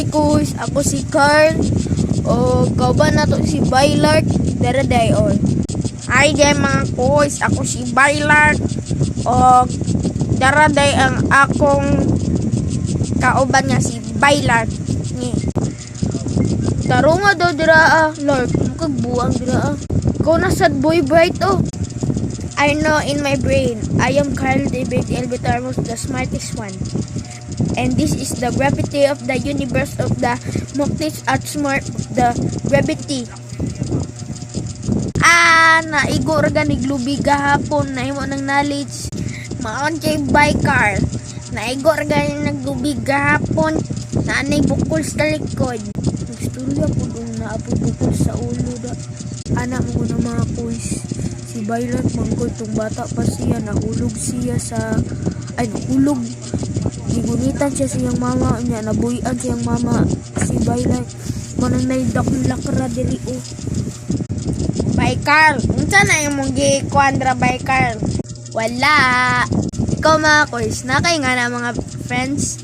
kuys, ako si Carl. O kauban na to si Bailart. Daraday on. Hi day mga kuys, ako si Bailart. O daraday ang akong kauban nga si Bailart. Ni. Taro nga daw dira Lord, kagbuang dira. Ikaw na sad boy bright oh. I know in my brain, I am Carl David Elbitarmos, the smartest one. And this is the gravity of the universe of the Moktis at smart of the gravity. Naigor ga ni Glubi gahapon na imo ng knowledge. Maon kay by Carl. Naigor ga ni naglubi gahapon na anay bukol sa likod. Nagstorya po kung naapod bukol sa ulo da. Anak mo na mga kuys. Si Bailart manggol tong bata pa siya, nahulog siya sa nahulog. Gigunitan siya siyang mama niya, nabuyan siyang mama si Bailart. Manang naidakla diri oh. Bye Carl, unsa na yung mong gi-kwandra by Carl? Wala. Ikaw mga kuys, nakay nga na mga friends.